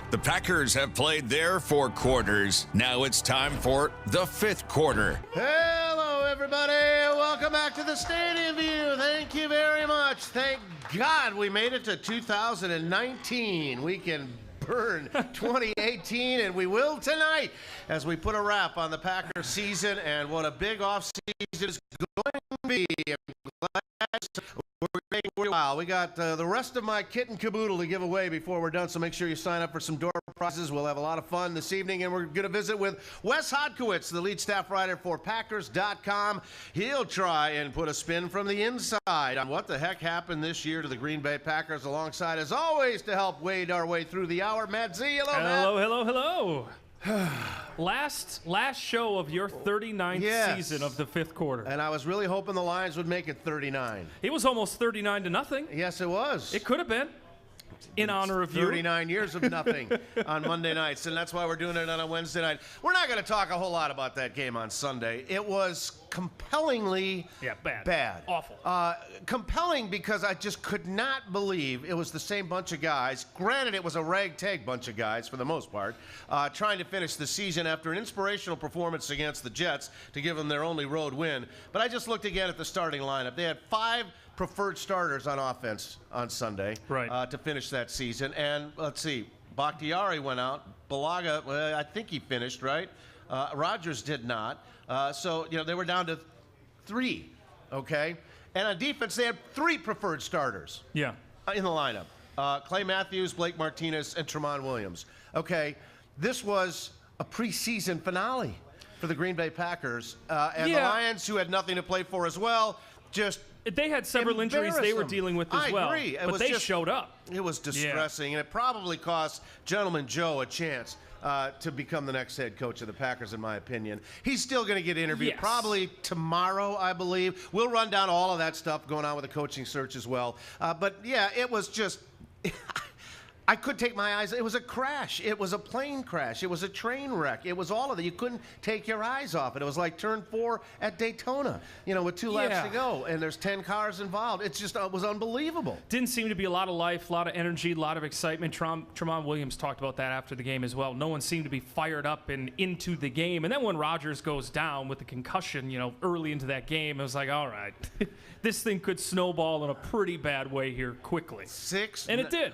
The Packers have played their 4 quarters. Now it's time for the 5th quarter. Hello, everybody. Welcome back to the Stadium View. Thank you very much. Thank God we made it to 2019. We can burn 2018, and we will tonight as we put a wrap on the Packers season. And what a big offseason is going to be. I'm glad we got the rest of my kit and caboodle to give away before we're done, so make sure you sign up for some door prizes. We'll have a lot of fun this evening, and we're going to visit with Wes Hodkiewicz, the lead staff writer for Packers.com. He'll try and put a spin from the inside on what the heck happened this year to the Green Bay Packers, alongside, as always, to help wade our way through the hour, Matt Z. Hello, Matt. Hello. Last show of your 39th season of the 5th quarter. And I was really hoping the Lions would make it 39. It was almost 39-0. Yes, it was. It could have been. In honor of you. 39 years of nothing on Monday nights, and that's why we're doing it on a Wednesday night. We're not going to talk a whole lot about that game on Sunday. It was compellingly bad. Awful. Compelling because I just could not believe it was the same bunch of guys. Granted, it was a ragtag bunch of guys for the most part, trying to finish the season after an inspirational performance against the Jets to give them their only road win. But I just looked again at the starting lineup. They had 5 preferred starters on offense on Sunday to finish that season. And let's see, Bakhtiari went out. Balaga, well, I think he finished, right? Rodgers did not. So, they were down to 3, okay? And on defense, they had 3 preferred starters in the lineup. Clay Matthews, Blake Martinez, and Tramon Williams. Okay, this was a preseason finale for the Green Bay Packers. And the Lions, who had nothing to play for as well, just they had several injuries they were dealing with as well. I agree. But they showed up. It was distressing, and it probably cost Gentleman Joe a chance to become the next head coach of the Packers, in my opinion. He's still going to get interviewed probably tomorrow, I believe. We'll run down all of that stuff going on with the coaching search as well. But, yeah, it was just I could take my eyes. It was a crash. It was a plane crash. It was a train wreck. It was all of it. You couldn't take your eyes off it. It was like turn 4 at Daytona, with 2 laps to go, and there's 10 cars involved. It's just, it was unbelievable. Didn't seem to be a lot of life, a lot of energy, a lot of excitement. Tramon Williams talked about that after the game as well. No one seemed to be fired up and into the game. And then when Rodgers goes down with the concussion, early into that game, it was like, all right, this thing could snowball in a pretty bad way here quickly. It did.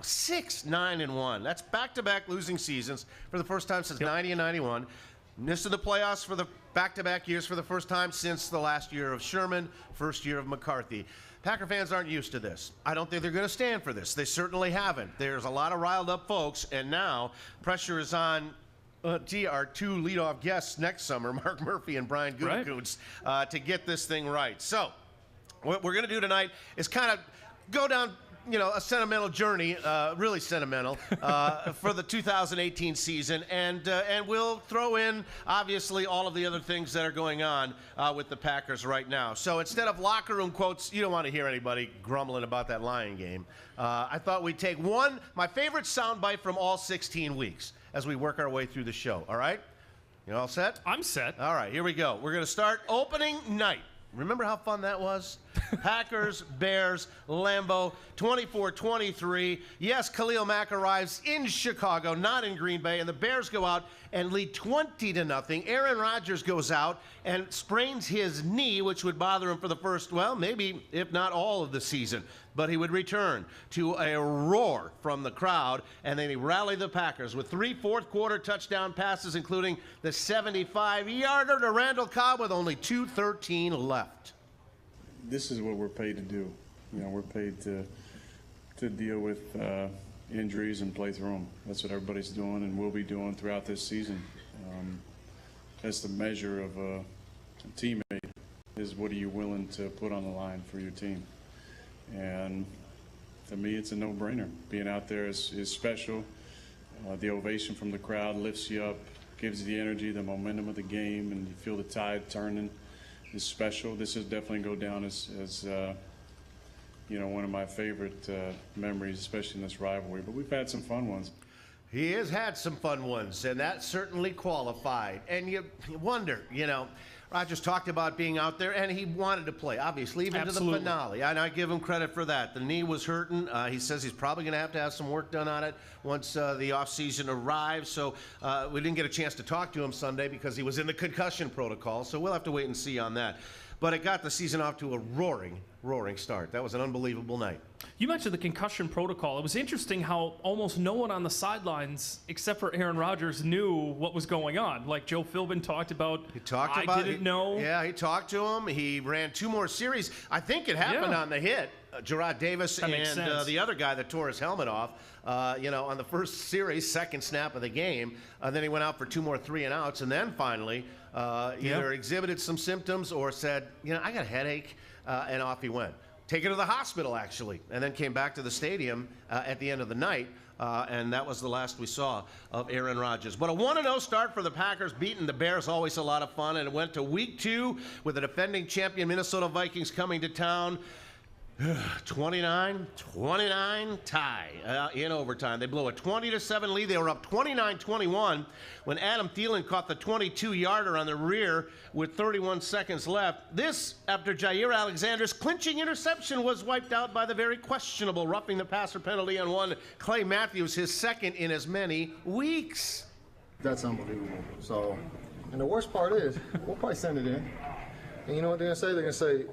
6-9-1. That's back-to-back losing seasons for the first time since 90 and 91. Missed the playoffs for the back-to-back years for the first time since the last year of Sherman, first year of McCarthy. Packer fans aren't used to this. I don't think they're going to stand for this. They certainly haven't. There's a lot of riled-up folks, and now pressure is on our 2 leadoff guests next summer, Mark Murphy and Brian Gutekunst, to get this thing right. So what we're going to do tonight is kind of go down a sentimental journey, really sentimental, for the 2018 season, and we'll throw in, obviously, all of the other things that are going on with the Packers right now. So instead of locker room quotes, you don't want to hear anybody grumbling about that Lion game. I thought we'd take my favorite soundbite from all 16 weeks as we work our way through the show, all right? You all set? I'm set. All right, here we go. We're going to start opening night. Remember how fun that was? Packers, Bears, Lambeau, 24-23. Yes, Khalil Mack arrives in Chicago, not in Green Bay, and the Bears go out and lead 20-0. Aaron Rodgers goes out and sprains his knee, which would bother him for the first, maybe, if not all of the season. But he would return to a roar from the crowd, and then he rallied the Packers with 3 fourth-quarter touchdown passes, including the 75-yarder to Randall Cobb with only 2:13 left. This is what we're paid to do. We're paid to deal with injuries and play through them. That's what everybody's doing and will be doing throughout this season. That's the measure of a teammate, is what are you willing to put on the line for your team. And to me, it's a no-brainer. Being out there is special. The ovation from the crowd lifts you up, gives you the energy, the momentum of the game, and you feel the tide turning. Is special. This is definitely go down as one of my favorite memories, especially in this rivalry. But we've had some fun ones. He has had some fun ones, and that certainly qualified. And you wonder, Rodgers talked about being out there, and he wanted to play, obviously, even Absolutely. to the finale. And I give him credit for that. The knee was hurting. He says he's probably going to have some work done on it once the offseason arrives. So we didn't get a chance to talk to him Sunday because he was in the concussion protocol. So we'll have to wait and see on that. But it got the season off to a roaring start. That was an unbelievable night. You mentioned the concussion protocol. It was interesting how almost no one on the sidelines, except for Aaron Rodgers, knew what was going on. Like Joe Philbin talked about. I didn't know. Yeah, he talked to him. He ran 2 more series. I think it happened on the hit. Gerard Davis and the other guy that tore his helmet off, on the first series, second snap of the game. Then he went out for 2 more 3-and-outs, and then finally either exhibited some symptoms or said, I got a headache, and off he went. Taken to the hospital, actually, and then came back to the stadium at the end of the night, and that was the last we saw of Aaron Rodgers. But a 1-0 start for the Packers, beating the Bears, always a lot of fun, and it went to week 2 with the defending champion Minnesota Vikings coming to town. 29-29 tie in overtime. They blew a 20-7 lead. They were up 29-21 when Adam Thielen caught the 22-yarder on the rear with 31 seconds left. This after Jair Alexander's clinching interception was wiped out by the very questionable roughing the passer penalty on one Clay Matthews, his second in as many weeks. That's unbelievable. So, and the worst part is, we'll probably send it in. And you know what they're going to say? They're going to say,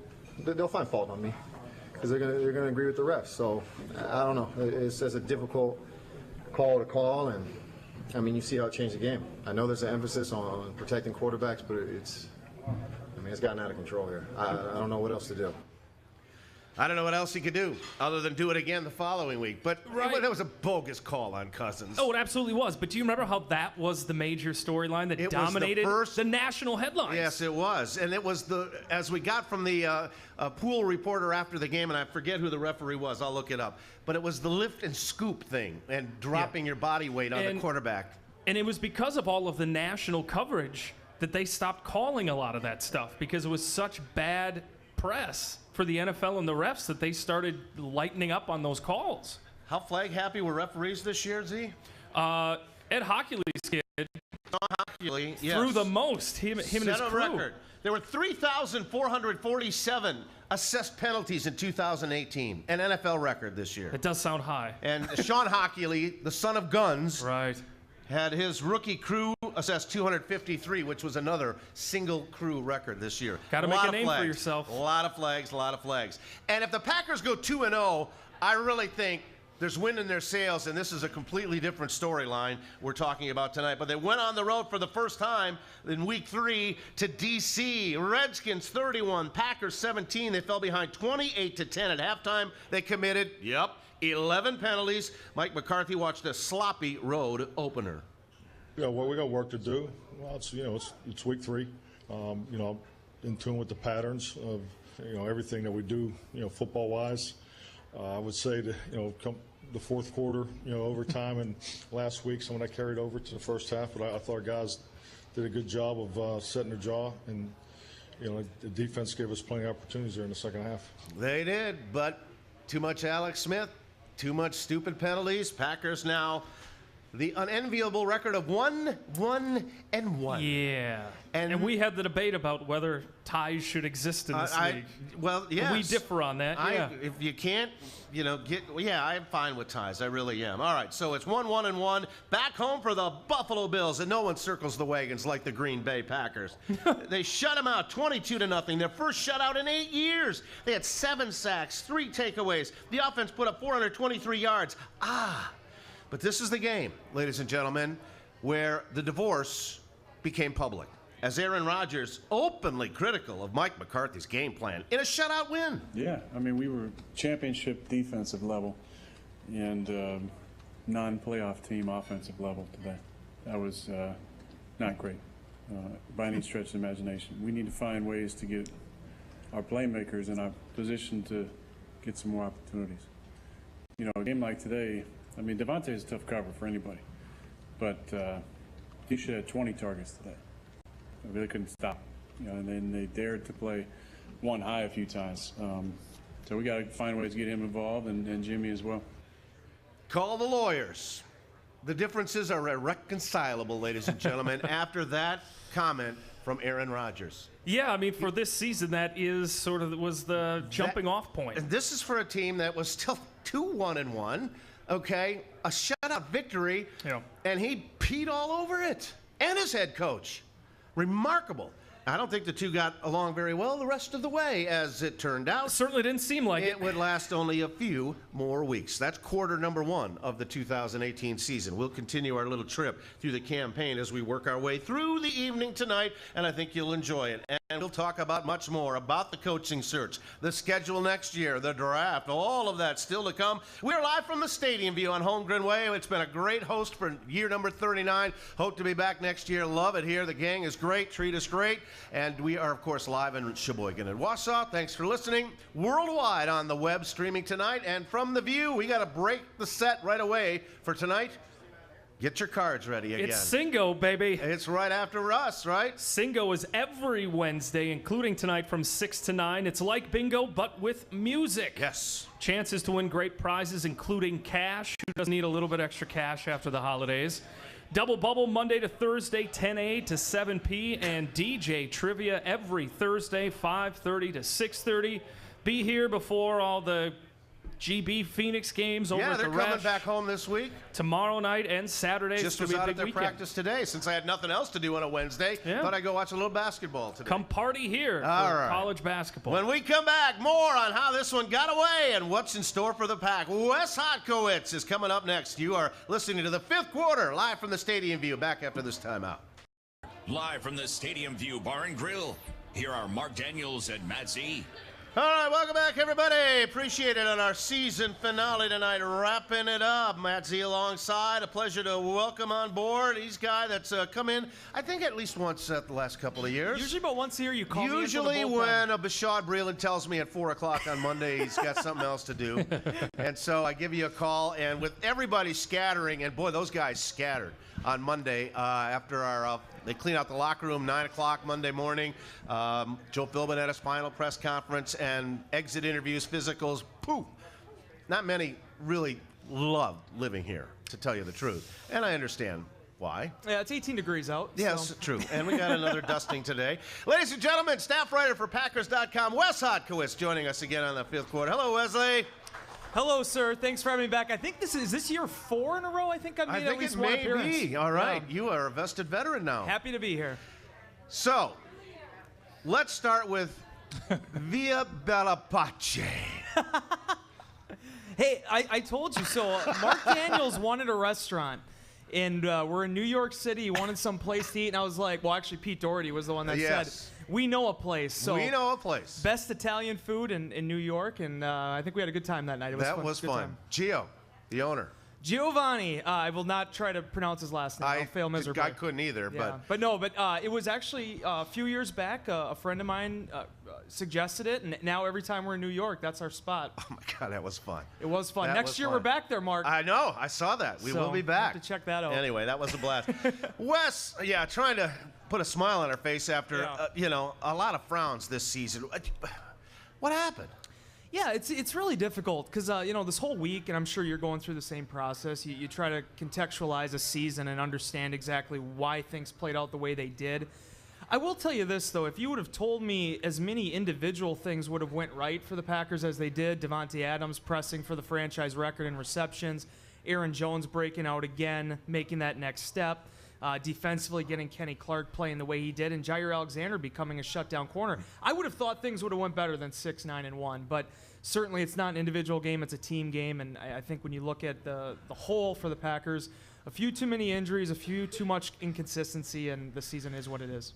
they'll find fault on me. Because they're going to agree with the refs. So, I don't know. It's a difficult call to call. And, you see how it changed the game. I know there's an emphasis on protecting quarterbacks, but it's gotten out of control here. I don't know what else to do. I don't know what else he could do other than do it again the following week. But that was a bogus call on Cousins. Oh, it absolutely was. But do you remember how that was the major storyline that dominated the national headlines? Yes, it was. And it was as we got from the pool reporter after the game, and I forget who the referee was. I'll look it up. But it was the lift and scoop thing and dropping your body weight on the quarterback. And it was because of all of the national coverage that they stopped calling a lot of that stuff because it was such bad press for the NFL and the refs that they started lightening up on those calls. How flag happy were referees this year, Z? Ed Hodkiewicz kid threw the most. Him and his crew. Record. There were 3,447 assessed penalties in 2018, an NFL record this year. It does sound high. And Sean Hodkiewicz, the son of guns, right, had his rookie crew assessed 253, which was another single crew record this year. Got to make a name for yourself. A lot of flags. And if the Packers go 2-0, I really think there's wind in their sails, and this is a completely different storyline we're talking about tonight. But they went on the road for the first time in week 3 to D.C. Redskins 31, Packers 17. They fell behind 28-10 at halftime. They committed, 11 penalties. Mike McCarthy watched a sloppy road opener. Well, we got work to do. Well, it's week 3. In tune with the patterns of everything that we do, football-wise. I would say that come the fourth quarter, overtime, and last week some of that carried over to the first half. But I thought guys did a good job of setting their jaw, and the defense gave us plenty of opportunities there in the second half. They did, but too much Alex Smith. Too much stupid penalties. Packers now the unenviable record of 1-1-1. Yeah. And we had the debate about whether ties should exist in this league. Well, yes. We differ on that. If you can't, I'm fine with ties. I really am. All right, so it's 1-1-1. Back home for the Buffalo Bills, and no one circles the wagons like the Green Bay Packers. They shut them out 22-0. Their first shutout in 8 years. They had 7 sacks, 3 takeaways. The offense put up 423 yards. But this is the game, ladies and gentlemen, where the divorce became public, as Aaron Rodgers openly critical of Mike McCarthy's game plan in a shutout win. Yeah, we were championship defensive level and non-playoff team offensive level today. That was not great by any stretch of the imagination. We need to find ways to get our playmakers in our position to get some more opportunities. A game like today, Devontae is a tough cover for anybody, but he should have 20 targets today. They really couldn't stop, and then they dared to play one high a few times. So we got to find ways to get him involved and Jimmy as well. Call the lawyers. The differences are irreconcilable, ladies and gentlemen, after that comment from Aaron Rodgers. Yeah, I mean, for this season, that is sort of was the jumping off point. And this is for a team that was still 2-1-1, okay? A shutout victory, and he peed all over it. And his head coach. Remarkable. I don't think the two got along very well the rest of the way, as it turned out. Certainly didn't seem like it. It would last only a few more weeks. That's quarter number 1 of the 2018 season. We'll continue our little trip through the campaign as we work our way through the evening tonight, and I think you'll enjoy it. And we'll talk about much more, about the coaching search, the schedule next year, the draft, all of that still to come. We're live from the Stadium View on Holmgren Way. It's been a great host for year number 39. Hope to be back next year. Love it here. The gang is great. Treat us great. And we are, of course, live in Sheboygan and Wausau. Thanks for listening. Worldwide on the web streaming tonight. And from the View, we got to break the set right away for tonight. Get your cards ready again. It's Singo, baby. It's right after us, right? Singo is every Wednesday, including tonight from 6 to 9. It's like bingo, but with music. Yes. Chances to win great prizes, including cash. Who doesn't need a little bit extra cash after the holidays? Double Bubble Monday to Thursday, 10 a to 7 p. And DJ Trivia every Thursday, 5:30 to 6:30. Be here before all the GB Phoenix games over at the they're coming back home this week. Tomorrow night and Saturday. Just was out at their practice today. Since I had nothing else to do on a Wednesday, thought I'd go watch a little basketball today. Come party here for college basketball. When we come back, more on how this one got away and what's in store for the Pack. Wes Hodkiewicz is coming up next. You are listening to the 5th quarter, live from the Stadium View, back after this timeout. Live from the Stadium View Bar and Grill, here are Mark Daniels and Matt Z. All right, welcome back, everybody. Appreciate it on our season finale tonight, wrapping it up. Matt Z alongside. A pleasure to welcome on board. He's a guy that's come in, I think, at least once the last couple of years. Usually about once a year you call me. Usually when a Bashad Breeland tells me at 4 o'clock on Monday he's got something else to do. And so I give you a call, and with everybody scattering, and boy, those guys scattered on Monday after our they clean out the locker room 9 o'clock Monday morning. Joe Philbin had his final press conference and exit interviews, physicals. Poof. Not many really love living here, to tell you the truth. And I understand why. Yeah, it's 18 degrees out. Yes, so. True. And we got another dusting today. Ladies and gentlemen, staff writer for Packers.com, Wes Hodkiewicz, joining us again on the 5th quarter. Hello, Wesley. Hello, sir. Thanks for having me back. I think this is year 4 in a row. I think I've made at least one appearance. Be. All right. Yeah. You are a vested veteran now. Happy to be here. So, let's start with Via Bella Pace. Hey, I told you. So, Mark Daniels wanted a restaurant. And we're in New York City. He wanted some place to eat. And I was like, well, actually, Pete Doherty was the one that said, we know a place. So we know a place. Best Italian food in New York. And I think we had a good time that night. That was fun. Gio, the owner. Giovanni. I will not try to pronounce his last name. I'll fail miserably. I couldn't either. Yeah. But it was actually a few years back, a friend of mine suggested it, and now every time we're in New York, that's our spot. Oh, my God, that was fun. It was fun. Next year, we're back there, Mark. I know. I saw that. We will be back. Have to check that out. Anyway, that was a blast. Wes, trying to put a smile on our face after, a lot of frowns this season. What happened? Yeah, it's really difficult because, this whole week, and I'm sure you're going through the same process, you try to contextualize a season and understand exactly why things played out the way they did. I will tell you this, though. If you would have told me as many individual things would have went right for the Packers as they did, Devontae Adams pressing for the franchise record in receptions, Aaron Jones breaking out again, making that next step, defensively getting Kenny Clark playing the way he did, and Jair Alexander becoming a shutdown corner, I would have thought things would have went better than 6-9-1. But certainly it's not an individual game, it's a team game, and I think when you look at the whole for the Packers, a few too many injuries, a few too much inconsistency, and the season is what it is.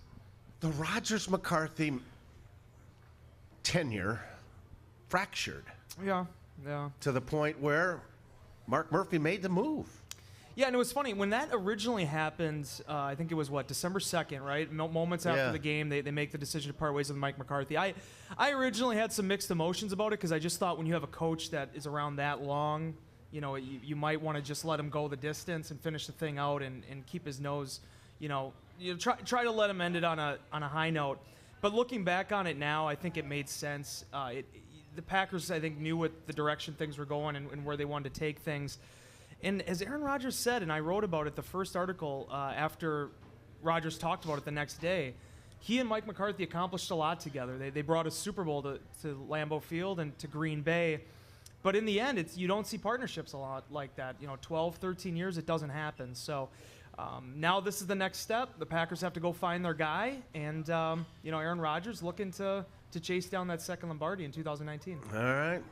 The Rodgers-McCarthy tenure fractured. Yeah. To the point where Mark Murphy made the move. Yeah, and it was funny. When that originally happened, I think it was, December 2nd, right? Moments after the game, they make the decision to part ways with Mike McCarthy. I originally had some mixed emotions about it because I just thought when you have a coach that is around that long, you might want to just let him go the distance and finish the thing out and keep his nose, try to let him end it on a high note. But looking back on it now, I think it made sense. The Packers, I think, knew what the direction things were going and where they wanted to take things. And as Aaron Rodgers said, and I wrote about it, the first article after Rodgers talked about it the next day, he and Mike McCarthy accomplished a lot together. They brought a Super Bowl to Lambeau Field and to Green Bay. But in the end, you don't see partnerships a lot like that. 12, 13 years, it doesn't happen. So now this is the next step. The Packers have to go find their guy. And, Aaron Rodgers looking to chase down that second Lombardi in 2019. All right.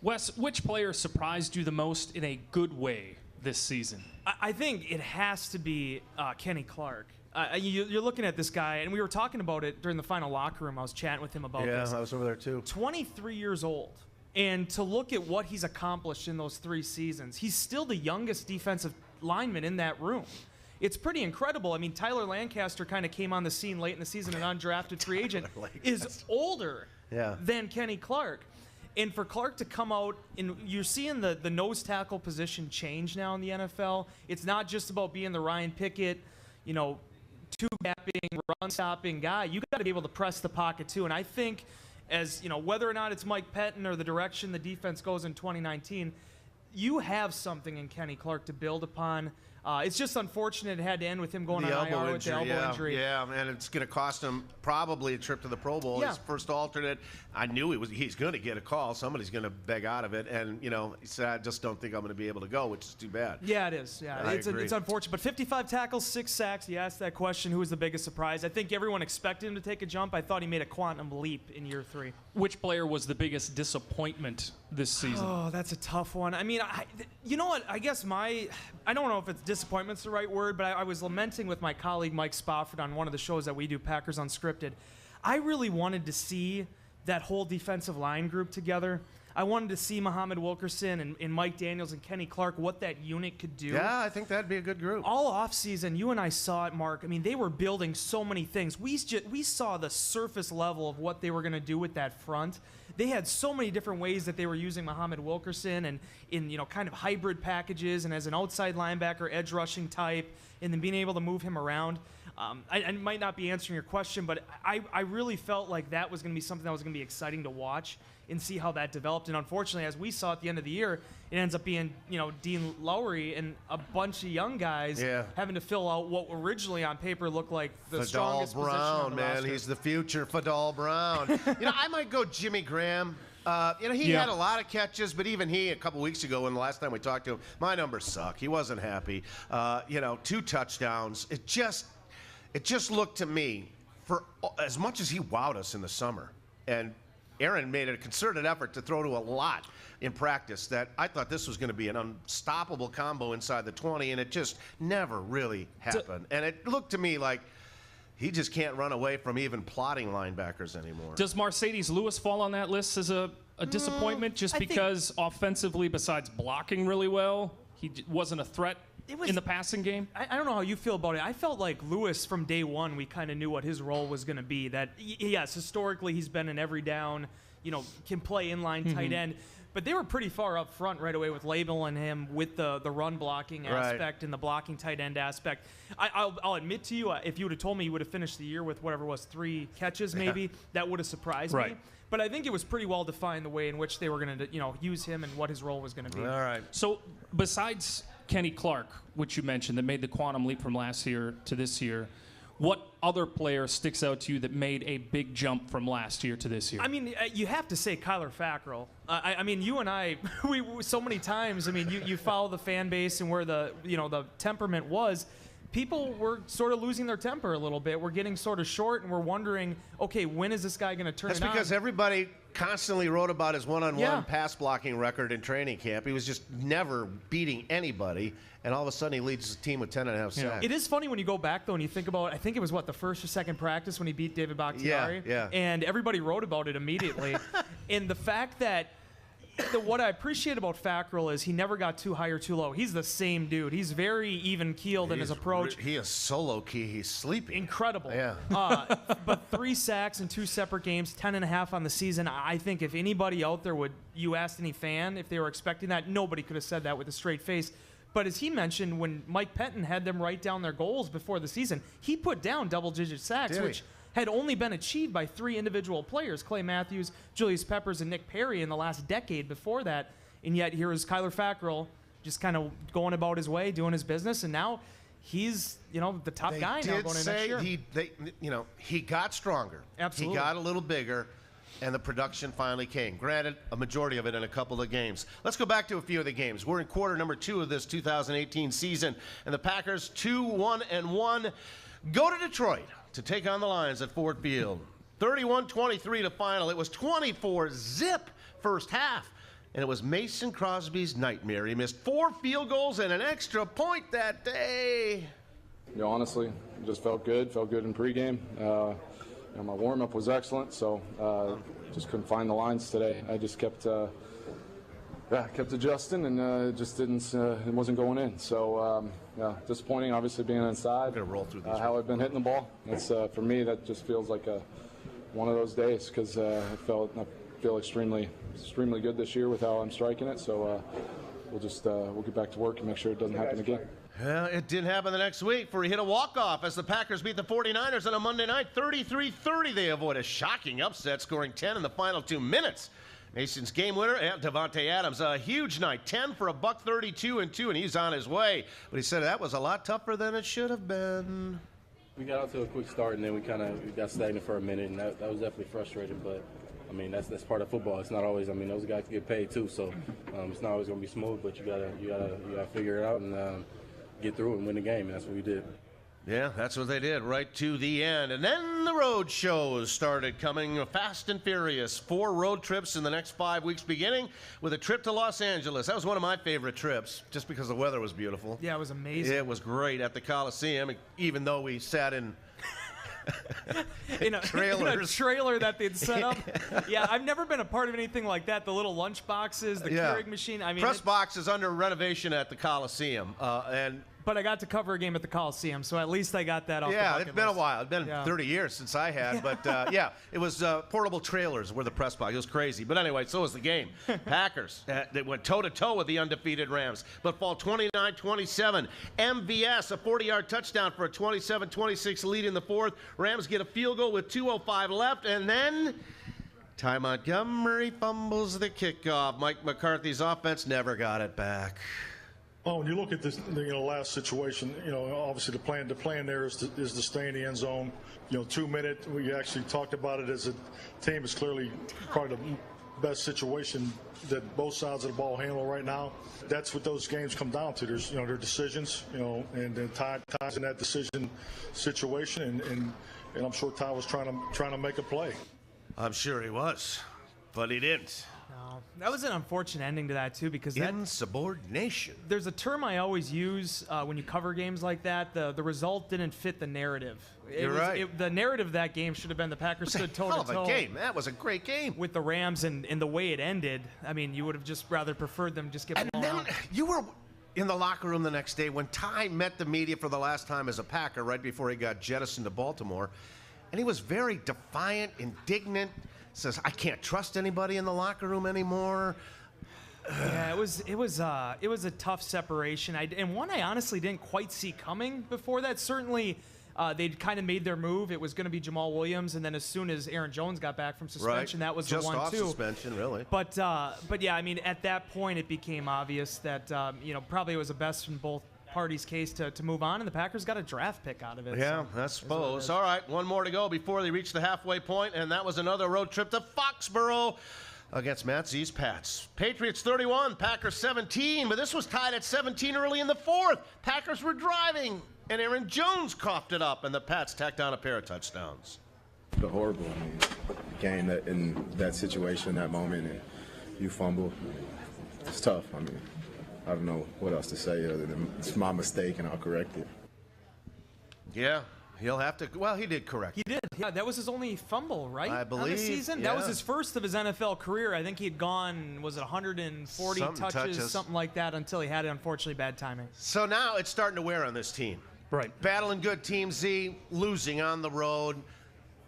Wes, which player surprised you the most in a good way this season? I think it has to be Kenny Clark. You're looking at this guy, and we were talking about it during the final locker room. I was chatting with him about this. Yeah, I was over there too. 23 years old. And to look at what he's accomplished in those 3 seasons, he's still the youngest defensive lineman in that room. It's pretty incredible. I mean, Tyler Lancaster kind of came on the scene late in the season, an undrafted free agent, is older than Kenny Clark. And for Clark to come out, and you're seeing the nose tackle position change now in the NFL. It's not just about being the Ryan Pickett, two-gapping, run-stopping guy. You got to be able to press the pocket too. And I think, as whether or not it's Mike Pettin or the direction the defense goes in 2019, you have something in Kenny Clark to build upon. It's just unfortunate it had to end with him going on IR with the elbow injury. Yeah, and it's going to cost him probably a trip to the Pro Bowl. His first alternate. I knew he's going to get a call. Somebody's going to beg out of it. And, he said, I just don't think I'm going to be able to go, which is too bad. Yeah, it is. Yeah, it's unfortunate. But 55 tackles, 6 sacks. You asked that question, who was the biggest surprise? I think everyone expected him to take a jump. I thought he made a quantum leap in year 3. Which player was the biggest disappointment this season? Oh, that's a tough one. I mean, you know what? I guess I don't know if it's disappointment's the right word, but I was lamenting with my colleague Mike Spofford on one of the shows that we do, Packers Unscripted. I really wanted to see that whole defensive line group together. I wanted to see Muhammad Wilkerson and Mike Daniels and Kenny Clark, what that unit could do. Yeah, I think that'd be a good group. All offseason, you and I saw it, Mark. I mean, they were building so many things. We saw the surface level of what they were going to do with that front. They had so many different ways that they were using Muhammad Wilkerson and in kind of hybrid packages and as an outside linebacker, edge rushing type, and then being able to move him around. I might not be answering your question, but I really felt like that was going to be something that was going to be exciting to watch and see how that developed. And unfortunately, as we saw at the end of the year, it ends up being, Dean Lowry and a bunch of young guys having to fill out what originally on paper looked like the strongest position on the roster. He's the future Fadal Brown. I might go Jimmy Graham. He had a lot of catches, but even he, a couple weeks ago, when the last time we talked to him, my numbers suck. He wasn't happy. 2 touchdowns. It just looked to me, for as much as he wowed us in the summer, and Aaron made a concerted effort to throw to a lot in practice, that I thought this was going to be an unstoppable combo inside the 20, and it just never really happened. And it looked to me like he just can't run away from even plotting linebackers anymore. Does Mercedes Lewis fall on that list as a disappointment just because offensively, besides blocking really well, he wasn't a threat in the passing game? I don't know how you feel about it. I felt like Lewis from day one, we kind of knew what his role was going to be. That, yes, historically he's been an every down, can play inline tight end. But they were pretty far up front right away with labeling him with the run blocking aspect and the blocking tight end aspect. I'll admit to you, if you would have told me he would have finished the year with whatever it was, 3 catches maybe, that would have surprised me. But I think it was pretty well defined the way in which they were going to use him and what his role was going to be. All right. So besides Kenny Clark, which you mentioned, that made the quantum leap from last year to this year, what other player sticks out to you that made a big jump from last year to this year? I mean, you have to say Kyler Fackrell. I mean, you and I, we so many times. I mean, you follow the fan base and where the temperament was. People were sort of losing their temper a little bit. We're getting sort of short, and we're wondering, okay, when is this guy going to turn it on? That's because everybody constantly wrote about his one-on-one pass blocking record in training camp. He was just never beating anybody, and all of a sudden he leads the team with 10.5 sacks. It is funny when you go back, though, and you think about, I think it was, the first or second practice when he beat David Bakhtiari? Yeah. And everybody wrote about it immediately. And the fact that what I appreciate about Fackrell is he never got too high or too low. He's the same dude. He's very even-keeled in his approach. He is so low-key, he's sleeping. Incredible. Yeah. But 3 sacks in 2 separate games, 10.5 on the season. I think if anybody out there you asked any fan if they were expecting that, nobody could have said that with a straight face. But as he mentioned, when Mike Pettin had them write down their goals before the season, he put down double-digit sacks, which had only been achieved by 3 individual players, Clay Matthews, Julius Peppers, and Nick Perry in the last decade before that. And yet here is Kyler Fackrell just kind of going about his way, doing his business, and now he's, the top guy now going into next year. He got stronger. Absolutely. He got a little bigger, and the production finally came. Granted, a majority of it in a couple of games. Let's go back to a few of the games. We're in quarter number 2 of this 2018 season, and the Packers 2-1-1 go to Detroit to take on the Lions at Ford Field. 31-23 to final. It was 24-zip first half. And it was Mason Crosby's nightmare. He missed 4 field goals and an extra point that day. Honestly, it just felt good in pregame. My warm-up was excellent, so just couldn't find the lines today. I just kept adjusting, and it just didn't. It wasn't going in. So disappointing, obviously being inside. I'm gonna roll through these. How I've been hitting the ball. That's for me. That just feels like one of those days because I feel extremely good this year with how I'm striking it. So we'll get back to work and make sure it doesn't happen again. Well, it did happen the next week for he hit a walk-off as the Packers beat the 49ers on a Monday night, 33-30. They avoid a shocking upset, scoring 10 in the final 2 minutes. Mason's game winner, Davante Adams, a huge night, 10 for $132 and 2, and he's on his way. But he said that was a lot tougher than it should have been. We got out to a quick start, and then we got stagnant for a minute, and that was definitely frustrating. But that's part of football. It's not always. Those guys get paid too, so it's not always going to be smooth. But you gotta figure it out and get through it and win the game, and that's what we did. Yeah, that's what they did, right to the end. And then the road shows started coming fast and furious. 4 road trips in the next 5 weeks, beginning with a trip to Los Angeles. That was one of my favorite trips, just because the weather was beautiful. Yeah, it was amazing. It was great at the Coliseum, even though we sat in in a trailers. Trailer that they'd set up. Yeah, I've never been a part of anything like that. The little lunch boxes, the Keurig machine. Press box is under renovation at the Coliseum, but I got to cover a game at the Coliseum, so at least I got that off the bucket it's been list. a while. It's been 30 years since I had, but it was portable trailers were the press box. It was crazy. But anyway, so was the game. Packers, they went toe-to-toe with the undefeated Rams, but fall 29-27. MVS, a 40-yard touchdown for a 27-26 lead in the fourth. Rams get a field goal with 2:05 left, and then Ty Montgomery fumbles the kickoff. Mike McCarthy's offense never got it back. When you look at this, last situation, obviously the plan there is to stay in the end zone. 2 minute. We actually talked about it as a team. It's clearly probably the best situation that both sides of the ball handle right now. That's what those games come down to. There's their decisions, and then Ty's in that decision situation, and I'm sure Ty was trying to make a play. I'm sure he was, but he didn't. No, that was an unfortunate ending to that too, because insubordination. There's a term I always use when you cover games like that. The result didn't fit the narrative. You're right. The narrative of that game should have been the Packers stood toe to toe. Hell of a game. That was a great game with the Rams, and the way it ended. You would have just rather preferred them just get blown out. And then you were in the locker room the next day when Ty met the media for the last time as a Packer, right before he got jettisoned to Baltimore, and he was very defiant, indignant. Says, I can't trust anybody in the locker room anymore. Yeah, it was a tough separation. And one I honestly didn't quite see coming before that. Certainly, they'd kind of made their move. It was going to be Jamal Williams, and then as soon as Aaron Jones got back from suspension, that was just the one off too. Suspension, really. But yeah, at that point, it became obvious that probably it was the best in both parties' case to move on, and the Packers got a draft pick out of it. Yeah, so I suppose. All right, one more to go before they reach the halfway point, and that was another road trip to Foxborough against Matt Z's Pats. Patriots 31, Packers 17, but this was tied at 17 early in the fourth. Packers were driving, and Aaron Jones coughed it up, and the Pats tacked on a pair of touchdowns. The horrible game that in that situation, that moment, and you fumble. It's tough. I don't know what else to say other than it's my mistake and I'll correct it. Yeah, he'll have to. Well, he did correct it. He did. Yeah, that was his only fumble, right? I believe. On the season. Yeah. That was his first of his NFL career. I think he had gone, was it 140 touches, something like that, until he had unfortunately bad timing. So now it's starting to wear on this team. Right. Battling good Team Z, losing on the road.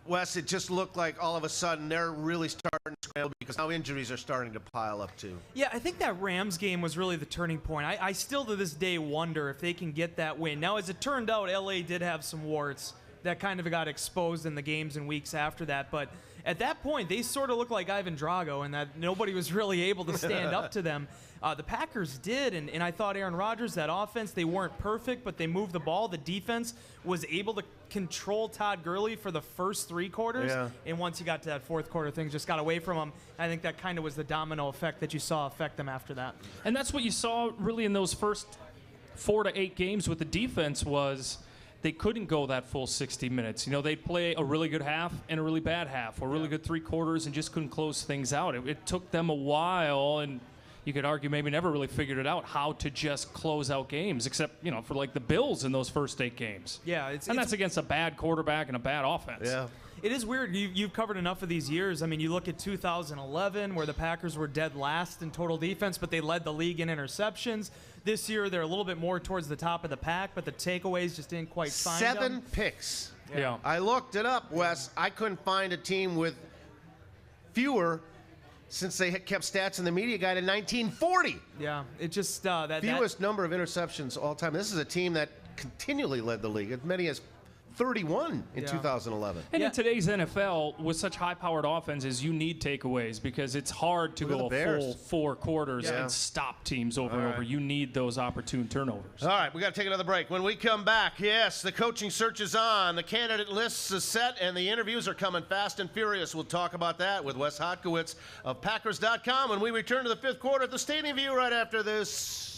Wes, it just looked like all of a sudden they're really starting to scramble because now injuries are starting to pile up too. Yeah, I think that Rams game was really the turning point. I still to this day wonder if they can get that win. Now, as it turned out, LA did have some warts that kind of got exposed in the games and weeks after that. But at that point, they sort of looked like Ivan Drago, and that nobody was really able to stand up to them. The Packers did, and I thought Aaron Rodgers, that offense, they weren't perfect, but they moved the ball. The defense was able to control Todd Gurley for the first 3 quarters, and once he got to that 4th quarter, things just got away from him. I think that kind of was the domino effect that you saw affect them after that. And that's what you saw really in those first 4 to 8 games with the defense was they couldn't go that full 60 minutes. You know, they'd play a really good half and a really bad half, or really good 3 quarters and just couldn't close things out. It took them a while, and you could argue maybe never really figured it out how to just close out games, except, you know, for like the Bills in those first 8 games. Yeah, that's against a bad quarterback and a bad offense. Yeah. It is weird. You've covered enough of these years. I mean, you look at 2011, where the Packers were dead last in total defense, but they led the league in interceptions. This year, they're a little bit more towards the top of the pack, but the takeaways just didn't quite find them. 7 picks. Yeah. I looked it up, Wes. I couldn't find a team with fewer since they kept stats in the media guide in 1940. Yeah, it just fewest number of interceptions all time. This is a team that continually led the league, as many as 31 in 2011. And in today's NFL, with such high-powered offenses, you need takeaways because it's hard to go a full 4 quarters and stop teams over and over. You need those opportune turnovers. All right, we got to take another break. When we come back, yes, the coaching search is on. The candidate lists is set, and the interviews are coming fast and furious. We'll talk about that with Wes Hodkiewicz of Packers.com when we return to the 5th quarter at the Stadium View right after this.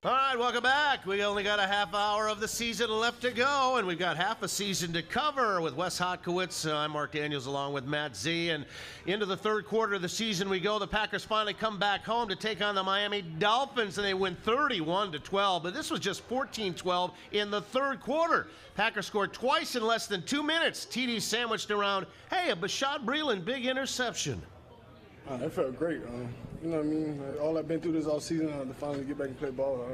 All right, welcome back. We only got a half hour of the season left to go, and we've got half a season to cover with Wes Hodkiewicz. I'm Mark Daniels along with Matt Z. And into the 3rd quarter of the season we go. The Packers finally come back home to take on the Miami Dolphins, and they win 31-12. But this was just 14-12 in the 3rd quarter. Packers scored twice in less than 2 minutes. TD sandwiched around, hey, a Bashaud Breeland big interception. It felt great. You know what I mean? All I've been through this all season to finally get back and play ball.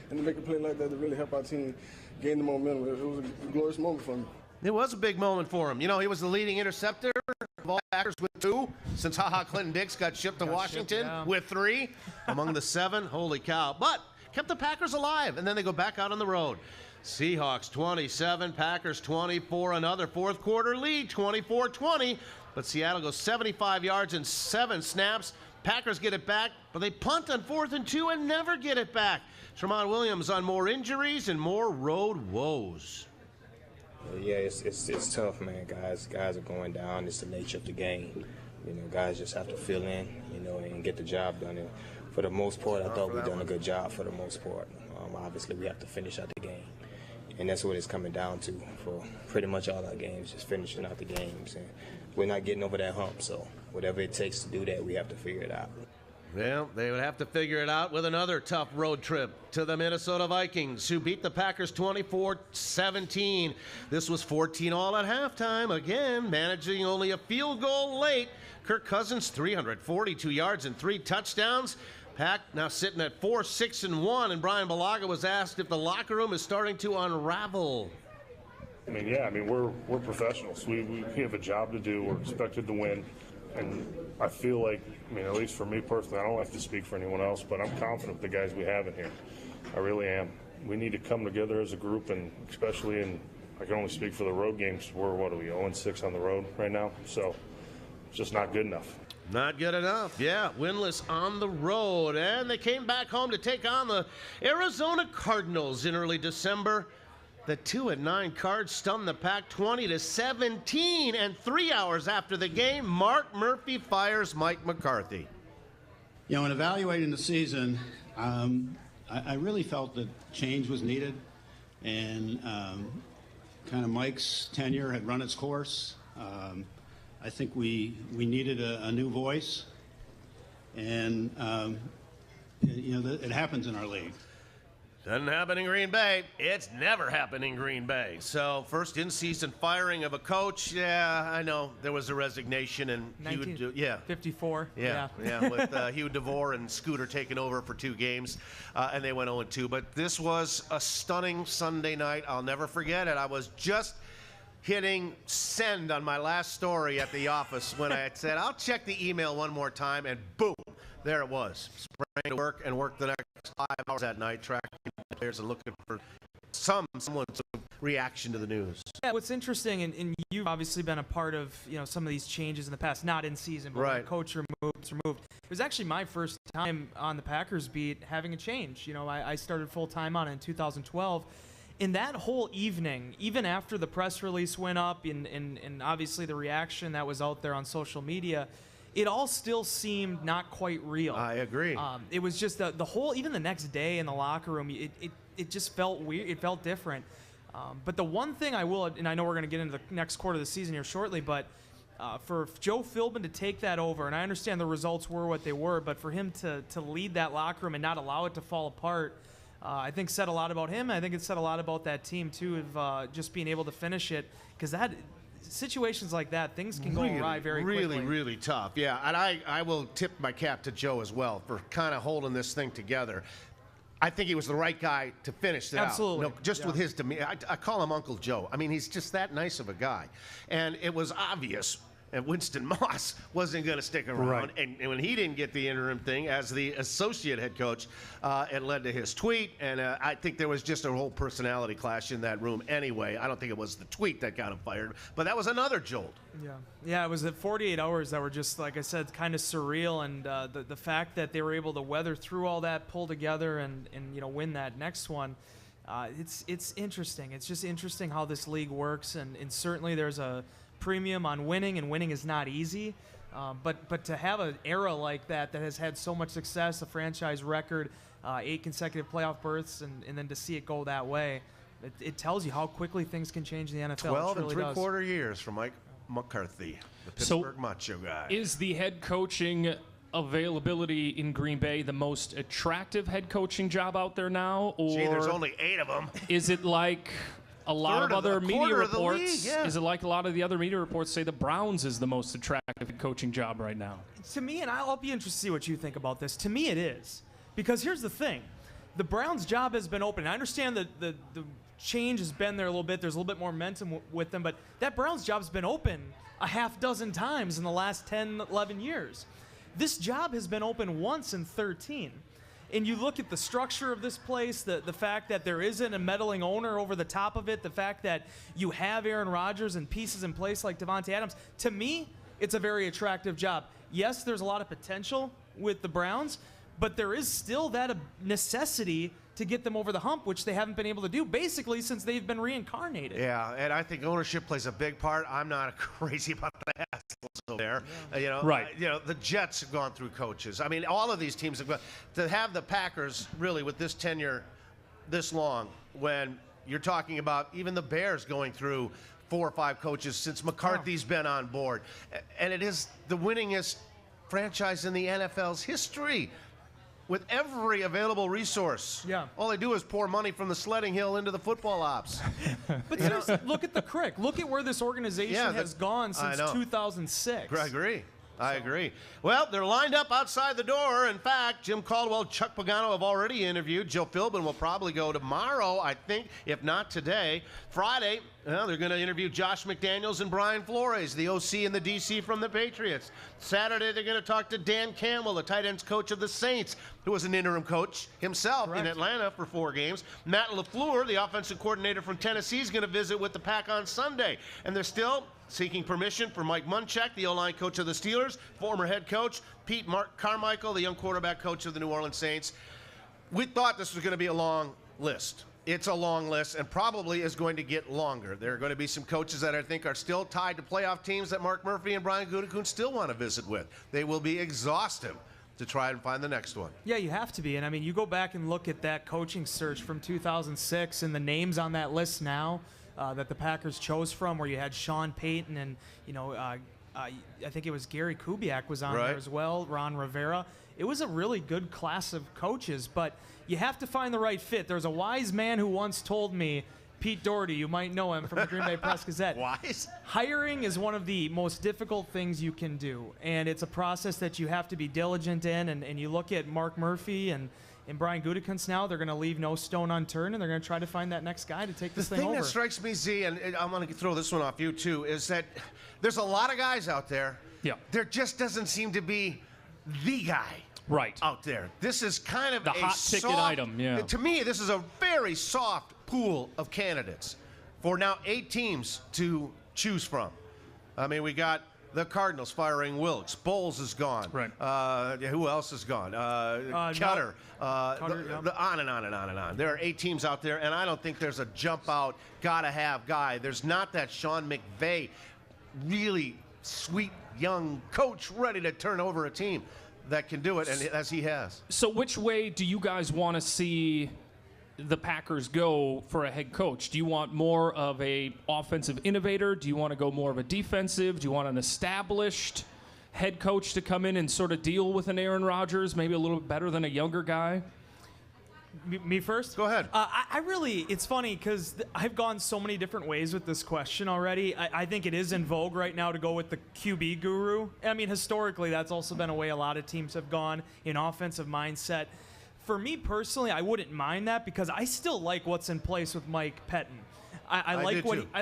And to make a play like that to really help our team gain the momentum. It was a glorious moment for me. It was a big moment for him. You know, he was the leading interceptor of all Packers with 2 since Clinton Dix got shipped to Washington with 3 among the 7. Holy cow. But kept the Packers alive, and then they go back out on the road. Seahawks 27, Packers 24, another 4th quarter lead, 24-20. But Seattle goes 75 yards in 7 snaps. Packers get it back, but they punt on 4th and 2 and never get it back. Tramon Williams on more injuries and more road woes. Yeah, it's tough, man. Guys are going down. It's the nature of the game. You know, guys just have to fill in, you know, and get the job done. And for the most part, I thought we've done a good job for the most part. Obviously, we have to finish out the game. And that's what it's coming down to for pretty much all our games, just finishing out the games. And we're not getting over that hump, so whatever it takes to do that, we have to figure it out. Well, they would have to figure it out with another tough road trip to the Minnesota Vikings, who beat the Packers 24-17. This was 14-all at halftime. Again, managing only a field goal late. Kirk Cousins, 342 yards and 3 touchdowns. Pack now sitting at 4-6-1, and Brian Balaga was asked if the locker room is starting to unravel. I mean, yeah, we're professionals. We have a job to do. We're expected to win. And I feel like, at least for me personally, I don't like to speak for anyone else, but I'm confident with the guys we have in here. I really am. We need to come together as a group, and especially I can only speak for the road games. We're, 0-6 on the road right now? So it's just not good enough. Not good enough. Yeah, winless on the road. And they came back home to take on the Arizona Cardinals in early December. The 2-9 Cards stunned the Pack 20-17. And 3 hours after the game, Mark Murphy fires Mike McCarthy. You know, in evaluating the season, I really felt that change was needed. And kind of Mike's tenure had run its course. I think we needed a new voice, and it happens in our league. Doesn't happen in Green Bay. It's never happened in Green Bay. So first in-season firing of a coach. Yeah, I know there was a resignation, and 54. Yeah, with Hugh DeVore and Scooter taking over for 2 games, and they went 0-2. But this was a stunning Sunday night. I'll never forget it. I was just hitting send on my last story at the office when I had said, I'll check the email one more time, and boom, there it was. Sprang to work and worked the next 5 hours that night tracking players and looking for someone to reaction to the news. Yeah, what's interesting, and you've obviously been a part of some of these changes in the past, not in season, but when coach removed. It was actually my first time on the Packers beat having a change. I started full time on it in 2012. In that whole evening, even after the press release went up and obviously the reaction that was out there on social media, it all still seemed not quite real. I agree. It was just the whole, even the next day in the locker room, it just felt weird. It felt different. But the one thing I will, and I know we're going to get into the next quarter of the season here shortly, but for Joe Philbin to take that over, and I understand the results were what they were, but for him to lead that locker room and not allow it to fall apart, I think said a lot about him. I think it said a lot about that team, too, of just being able to finish it. Because situations like that, things can go awry very quickly. Really tough. Yeah, and I will tip my cap to Joe as well for kind of holding this thing together. I think he was the right guy to finish that Absolutely. out. Just with his demeanor. I call him Uncle Joe. I mean, he's just that nice of a guy. And it was obvious and Winston Moss wasn't going to stick around. Right. And when he didn't get the interim thing as the associate head coach, it led to his tweet. And I think there was just a whole personality clash in that room anyway. I don't think it was the tweet that got him fired, but that was another jolt. Yeah, it was the 48 hours that were just, like I said, kind of surreal. And the fact that they were able to weather through all that, pull together, and win that next one. It's interesting. It's just interesting how this league works. And certainly there's a premium on winning, and winning is not easy. But to have an era like that has had so much success, a franchise record, 8 consecutive playoff berths, and then to see it go that way, it tells you how quickly things can change in the NFL. 12 and three-quarter years for Mike McCarthy, the Pittsburgh macho guy. Is the head coaching availability in Green Bay the most attractive head coaching job out there now? Or Gee, there's only 8 of them. Is it like a lot of other media reports? League, yeah. Is it like a lot of the other media reports say the Browns is the most attractive coaching job right now? To me, and I'll be interested to see what you think about this. To me, it is. Because here's the thing. The Browns' job has been open. I understand that the change has been there a little bit. There's a little bit more momentum with them. But that Browns' job's been open a half dozen times in the last 10, 11 years. This job has been open once in 13. And you look at the structure of this place, the fact that there isn't a meddling owner over the top of it, the fact that you have Aaron Rodgers and pieces in place like Davante Adams. To me, it's a very attractive job. Yes, there's a lot of potential with the Browns, but there is still that necessity to get them over the hump, which they haven't been able to do basically since they've been reincarnated. Yeah, and I think ownership plays a big part. I'm not crazy about the hassles over there. Right. The Jets have gone through coaches. I mean, all of these teams have gone. To have the Packers really with this tenure this long, when you're talking about even the Bears going through 4 or 5 coaches since McCarthy's been on board, and it is the winningest franchise in the NFL's history. With every available resource. Yeah. All they do is pour money from the sledding hill into the football ops. But seriously, look at the Crick. Look at where this organization has gone since 2006. I agree. Well, they're lined up outside the door. In fact, Jim Caldwell, Chuck Pagano have already interviewed. Joe Philbin will probably go tomorrow, I think, if not today. Friday, they're going to interview Josh McDaniels and Brian Flores, the OC and the DC from the Patriots. Saturday, they're going to talk to Dan Campbell, the tight ends coach of the Saints, who was an interim coach himself in Atlanta for 4 games. Matt LaFleur, the offensive coordinator from Tennessee, is going to visit with the Pack on Sunday. And they're still seeking permission for Mike Munchak, the O-line coach of the Steelers, former head coach, Pete Carmichael, the young quarterback coach of the New Orleans Saints. We thought this was going to be a long list. It's a long list and probably is going to get longer. There are going to be some coaches that I think are still tied to playoff teams that Mark Murphy and Brian Gutekunst still want to visit with. They will be exhaustive to try and find the next one. Yeah, you have to be. And, I mean, you go back and look at that coaching search from 2006 and the names on that list now that the Packers chose from, where you had Sean Payton and, I think it was Gary Kubiak was on there as well, Ron Rivera. It was a really good class of coaches, but you have to find the right fit. There's a wise man who once told me, Pete Doherty, you might know him from the Green Bay Press-Gazette. Wise? Hiring is one of the most difficult things you can do, and it's a process that you have to be diligent in, and you look at Mark Murphy and Brian Gutekunst now, they're going to leave no stone unturned, and they're going to try to find that next guy to take this thing over. The thing that strikes me, Z, and I want to throw this one off you too, is that there's a lot of guys out there. Yeah. There just doesn't seem to be the guy out there. This is kind of the hot ticket item. Yeah. To me, this is a very soft pool of candidates. for now 8 teams to choose from. I mean, we got the Cardinals firing Wilkes. Bowles is gone. Right. Who else is gone? Cutter. On and on and on and on. There are 8 teams out there, and I don't think there's a jump out, gotta have guy. There's not that Sean McVay, really sweet young coach ready to turn over a team that can do it, and as he has. So which way do you guys want to see the Packers go for a head coach? Do you want more of a offensive innovator? Do you want to go more of a defensive? Do you want an established head coach to come in and sort of deal with an Aaron Rodgers, maybe a little bit better than a younger guy? Me first? Go ahead. I really, it's funny because I've gone so many different ways with this question already. I think it is in vogue right now to go with the QB guru. I mean, historically, that's also been a way a lot of teams have gone in offensive mindset. For me personally, I wouldn't mind that because I still like what's in place with Mike Pettin. I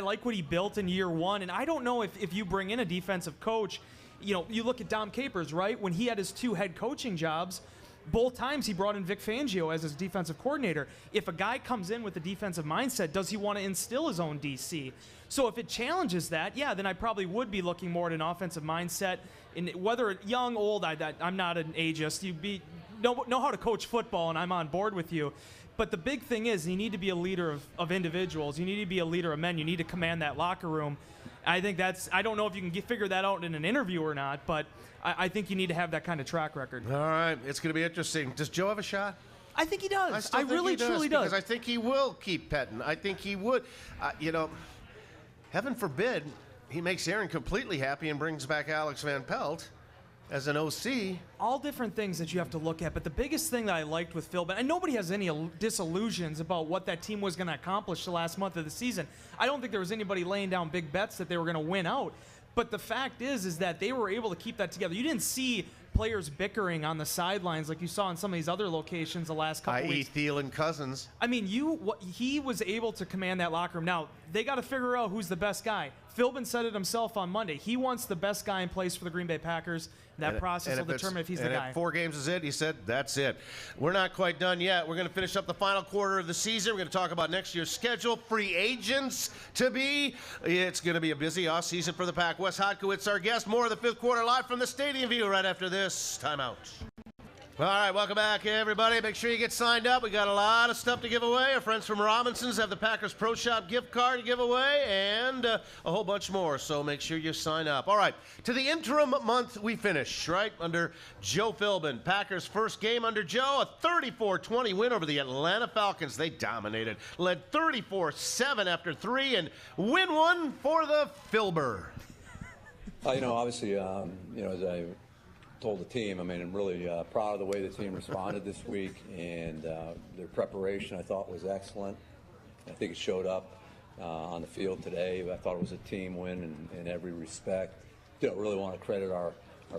like what he built in year 1, and I don't know if you bring in a defensive coach, you look at Dom Capers, right? When he had his 2 head coaching jobs, both times he brought in Vic Fangio as his defensive coordinator. If a guy comes in with a defensive mindset, does he want to instill his own DC? So if it challenges that, yeah, then I probably would be looking more at an offensive mindset. And whether young, old, I'm not an ageist. You know how to coach football, and I'm on board with you. But the big thing is you need to be a leader of individuals. You need to be a leader of men. You need to command that locker room. I think I don't know if you can figure that out in an interview or not, but I think you need to have that kind of track record. All right, it's going to be interesting. Does Joe have a shot? I think he does. I really, truly does. Because I think he will keep Pettin. I think he would. Heaven forbid he makes Aaron completely happy and brings back Alex Van Pelt as an OC. All different things that you have to look at, but the biggest thing that I liked with Phil, and nobody has any disillusions about what that team was going to accomplish the last month of the season. I don't think there was anybody laying down big bets that they were going to win out. But the fact is that they were able to keep that together. You didn't see players bickering on the sidelines like you saw in some of these other locations the last couple weeks. I.e. Thielen Cousins. I mean, he was able to command that locker room. Now, they got to figure out who's the best guy. Philbin said it himself on Monday. He wants the best guy in place for the Green Bay Packers. That process will determine if he's the guy. If 4 games is it, he said, that's it. We're not quite done yet. We're going to finish up the final quarter of the season. We're going to talk about next year's schedule, free agents to be. It's going to be a busy offseason for the Pack. Wes Hodkiewicz, our guest. More of the 5th quarter live from the Stadium View right after this timeout. All right, welcome back, everybody. Make sure you get signed up. We got a lot of stuff to give away. Our friends from Robinson's have the Packers Pro Shop gift card to give away and a whole bunch more, so make sure you sign up. All right, to the interim month we finish, right, under Joe Philbin. Packers' first game under Joe, a 34-20 win over the Atlanta Falcons. They dominated, led 34-7 after 3, and win 1 for the Philber. Obviously, as I told the team, I'm really proud of the way the team responded this week, and their preparation I thought was excellent. I think it showed up on the field today. I thought it was a team win in every respect. Really want to credit our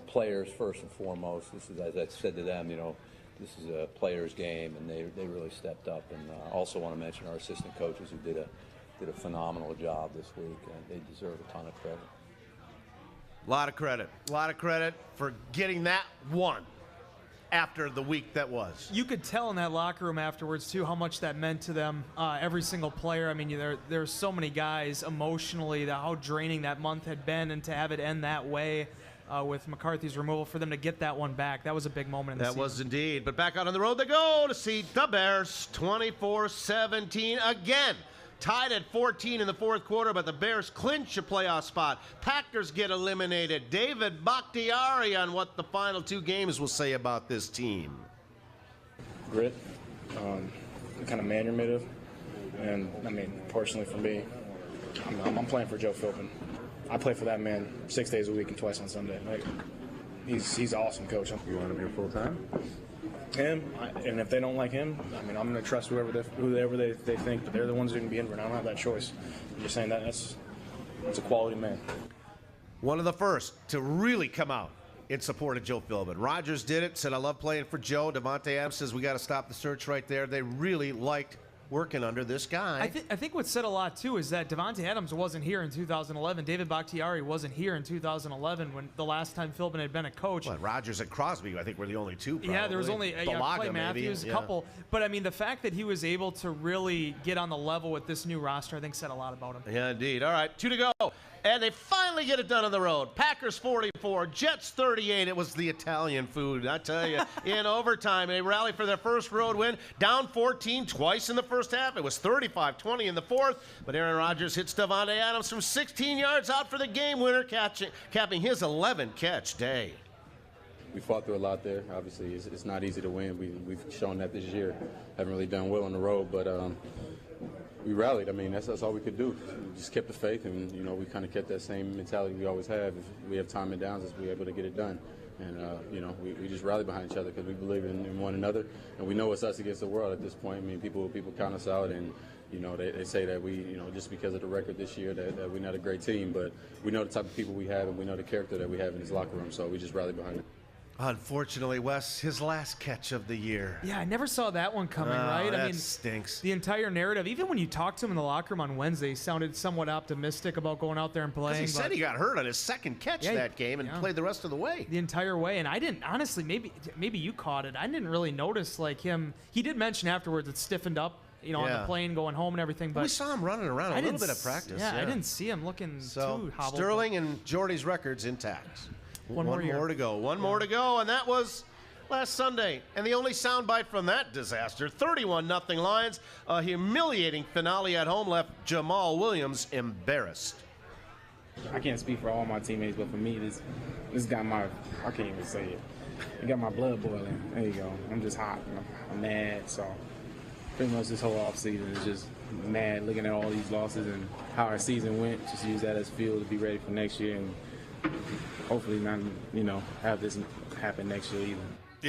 players first and foremost. This is, as I said to them, this is a players' game, and they really stepped up. And also want to mention our assistant coaches who did a phenomenal job this week, and they deserve a ton of credit. A lot of credit for getting that one after the week that was. You could tell in that locker room afterwards, too, how much that meant to them, every single player. I mean, there's so many guys emotionally, how draining that month had been, and to have it end that way with McCarthy's removal, for them to get that one back, that was a big moment in the season. That was indeed. But back out on the road they go to see the Bears 24-17 again. Tied at 14 in the 4th quarter, but the Bears clinch a playoff spot. Packers get eliminated. David Bakhtiari on what the final 2 games will say about this team. Grit, kind of man you're made of. And, personally for me, I'm playing for Joe Philbin. I play for that man 6 days a week and twice on Sunday. He's an awesome coach. You want him here full time? Him, and if they don't like him, I'm going to trust whoever they think, but they're the ones who can be in. I don't have that choice. I'm just saying that's a quality man. One of the first to really come out in support of Joe Philbin. Rodgers did it, said, I love playing for Joe. Devontae Adams says, we got to stop the search right there. They really liked working under this guy. I think what said a lot, too, is that Devontae Adams wasn't here in 2011. David Bakhtiari wasn't here in 2011 when the last time Philbin had been a coach. Well, Rodgers and Crosby, I think, were the only two, probably. Yeah, there was only Clay Matthews, maybe. a couple. But, I mean, the fact that he was able to really get on the level with this new roster, I think, said a lot about him. Yeah, indeed. All right, 2 to go. And they finally get it done on the road. Packers 44, Jets 38. It was the Italian food, I tell you. In overtime, they rally for their first road win. Down 14 twice in the first half. It was 35-20 in the fourth. But Aaron Rodgers hits Devontae Adams from 16 yards out for the game winner, capping his 11-catch day. We fought through a lot there. Obviously, it's not easy to win. We've shown that this year. Haven't really done well on the road, but we rallied. I mean, that's all we could do. We just kept the faith, and we kind of kept that same mentality we always have. If we have time and downs, we're able to get it done. And we just rally behind each other because we believe in one another, and we know it's us against the world at this point. I mean, people count us out, and they say that we, just because of the record this year, that we're not a great team, but we know the type of people we have, and we know the character that we have in this locker room. So we just rally behind it. Unfortunately, Wes, his last catch of the year. Yeah, I never saw that one coming, right? That I mean, stinks. The entire narrative, even when you talked to him in the locker room on Wednesday, he sounded somewhat optimistic about going out there and playing. He said he got hurt on his second catch that game and played the rest of the way. The entire way. And I didn't, honestly, maybe you caught it. I didn't really notice, like, him. He did mention afterwards it stiffened up, on the plane going home and everything. But we saw him running around a little bit of practice. Yeah, I didn't see him looking too hobbled. Sterling and Jordy's records intact. One more to go. One more to go, and that was last Sunday. And the only soundbite from that disaster, 31-0 Lions. A humiliating finale at home left Jamal Williams embarrassed. I can't speak for all my teammates, but for me, this got I can't even say it. It got my blood boiling. There you go. I'm just hot. I'm mad. So pretty much this whole offseason is just mad looking at all these losses and how our season went. Just use that as fuel to be ready for next year and hopefully not, have this happen next year either.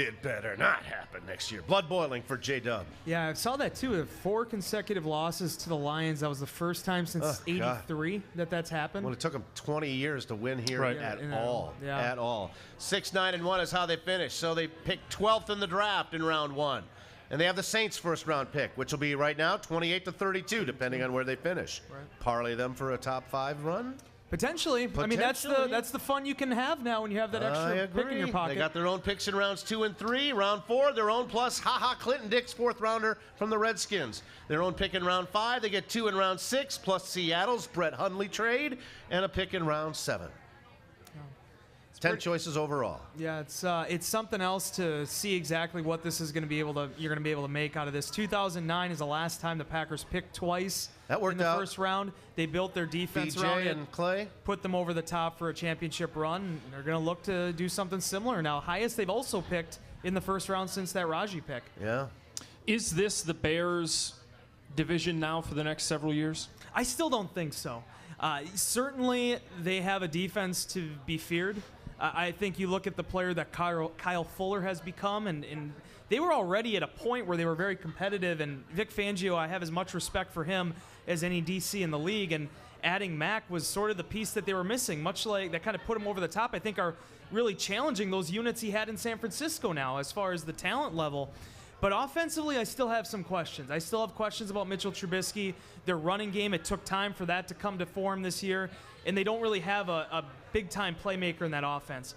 It better not happen next year. Blood boiling for J-Dub. Yeah, I saw that too. 4 consecutive losses to the Lions. That was the first time since '83 that's happened. Well, it took them 20 years to win here at all. Yeah. At all. 6-9-1 is how they finished. So they picked 12th in the draft in round 1. And they have the Saints' first-round pick, which will be right now 28-32, depending on where they finish. Right. Parlay them for a top 5 run? Potentially. I mean, that's the fun you can have now when you have that extra pick in your pocket. They got their own picks in rounds 2 and 3. Round 4, their own plus Clinton Dix, 4th rounder from the Redskins. Their own pick in round 5. They get 2 in round 6, plus Seattle's Brett Hundley trade, and a pick in round 7. 10 choices overall. Yeah, it's something else to see exactly what this is going to be able to you're going to be able to make out of this. 2009 is the last time the Packers picked twice. That worked in the out. First round. They built their defense BJ around it, and Clay, put them over the top for a championship run. And they're going to look to do something similar now. Highest they've also picked in the first round since that Raji pick. Yeah. Is this the Bears' division now for the next several years? I still don't think so. Certainly, they have a defense to be feared. I think you look at the player that Kyle Fuller has become, and they were already at a point where they were very competitive. And Vic Fangio, I have as much respect for him as any DC in the league. And adding Mack was sort of the piece that they were missing, much like that kind of put him over the top. I think are really challenging those units he had in San Francisco now as far as the talent level. But offensively, I still have some questions. I still have questions about Mitchell Trubisky, their running game. It took time for that to come to form this year, and they don't really have a big-time playmaker in that offense.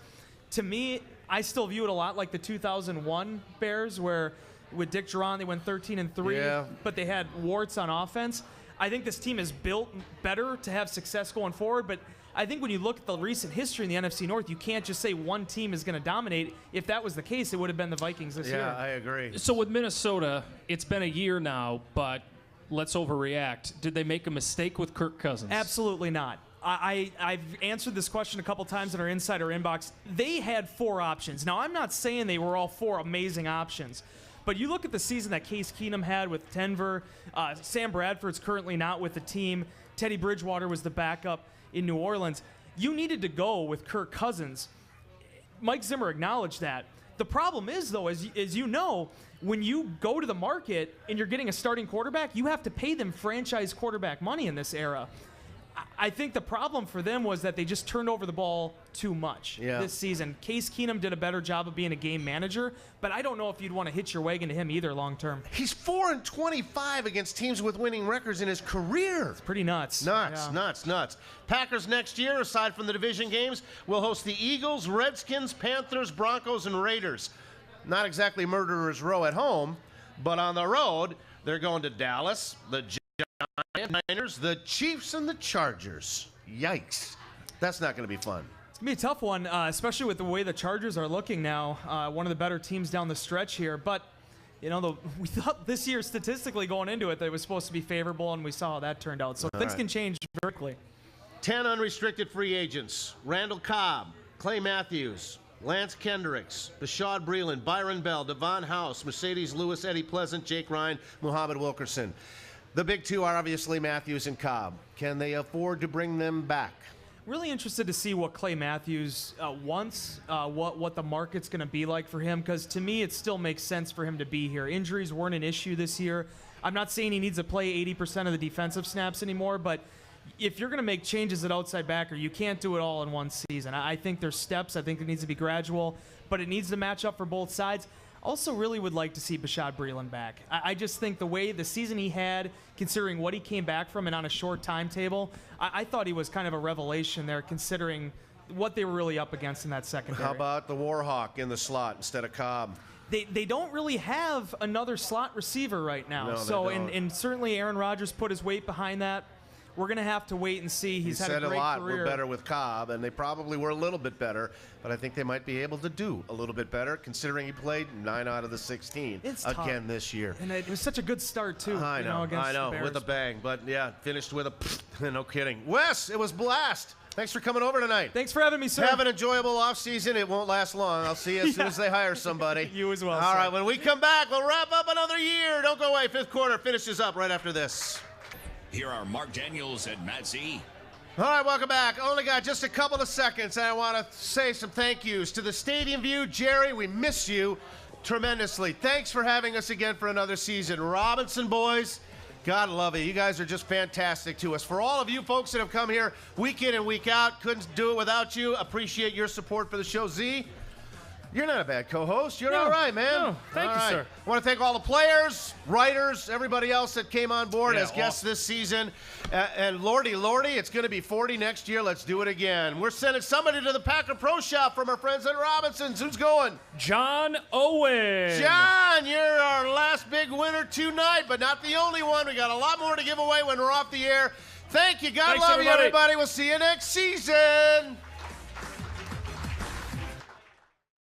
To me, I still view it a lot like the 2001 Bears, where with Dick Duran, they went 13-3, but they had warts on offense. I think this team is built better to have success going forward, but I think when you look at the recent history in the NFC North, you can't just say one team is going to dominate. If that was the case, it would have been the Vikings this year. Yeah, I agree. So with Minnesota, it's been a year now, but let's overreact. Did they make a mistake with Kirk Cousins? Absolutely not. I've answered this question a couple times in our insider inbox. They had 4 options. Now, I'm not saying they were all 4 amazing options, but you look at the season that Case Keenum had with Denver. Sam Bradford's currently not with the team. Teddy Bridgewater was the backup in New Orleans. You needed to go with Kirk Cousins. Mike Zimmer acknowledged that. The problem is, though, as you know, when you go to the market and you're getting a starting quarterback, you have to pay them franchise quarterback money in this era. I think the problem for them was that they just turned over the ball too much this season. Case Keenum did a better job of being a game manager, but I don't know if you'd want to hitch your wagon to him either long term. He's 4-25 against teams with winning records in his career. It's pretty nuts. Nuts. Packers next year, aside from the division games, will host the Eagles, Redskins, Panthers, Broncos, and Raiders. Not exactly Murderer's Row at home, but on the road, they're going to Dallas, the Niners, the Chiefs, and the Chargers. Yikes. That's not going to be fun. It's going to be a tough one, especially with the way the Chargers are looking now. One of the better teams down the stretch here. But, we thought this year, statistically going into it, that it was supposed to be favorable, and we saw how that turned out. So things can change very quickly. 10 unrestricted free agents. Randall Cobb, Clay Matthews, Lance Kendricks, Bashaud Breeland, Byron Bell, Devon House, Mercedes Lewis, Eddie Pleasant, Jake Ryan, Muhammad Wilkerson. The big two are obviously Matthews and Cobb. Can they afford to bring them back? Really interested to see what Clay Matthews wants, what the market's going to be like for him, because to me it still makes sense for him to be here. Injuries weren't an issue this year. I'm not saying he needs to play 80% of the defensive snaps anymore, but if you're going to make changes at outside backer, you can't do it all in one season. I think there's steps. I think it needs to be gradual, but it needs to match up for both sides. Also really would like to see Bashaud Breeland back. I just think the way the season he had, considering what he came back from and on a short timetable, I thought he was kind of a revelation there considering what they were really up against in that secondary. How about the Warhawk in the slot instead of Cobb? They don't really have another slot receiver right now. No, and certainly Aaron Rodgers put his weight behind that. We're going to have to wait and see. He's had a great career. We're better with Cobb, and they probably were a little bit better, but I think they might be able to do a little bit better, considering he played 9 out of the 16 again this year. And it was such a good start, too. I know, with a bang. But, yeah, finished with a no kidding. Wes, it was blast. Thanks for coming over tonight. Thanks for having me, sir. Have an enjoyable offseason. It won't last long. I'll see you as soon as they hire somebody. You as well, All sir. right, when we come back, we'll wrap up another year. Don't go away. Fifth quarter finishes up right after this. Here are Mark Daniels and Matt Z. All right, welcome back. Only got just a couple of seconds, and I want to say some thank yous to the Stadium View. Jerry, we miss you tremendously. Thanks for having us again for another season. Robinson boys, God love you. You guys are just fantastic to us. For all of you folks that have come here week in and week out, couldn't do it without you. Appreciate your support for the show. Z, you're not a bad co-host. You're all right, man. No, thank you, sir. I want to thank all the players, writers, everybody else that came on board as guests this season. And Lordy, it's going to be 40 next year. Let's do it again. We're sending somebody to the Packer Pro Shop from our friends at Robinson's. Who's going? John Owen. John, you're our last big winner tonight, but not the only one. We got a lot more to give away when we're off the air. Thank you. God love you, everybody. We'll see you next season.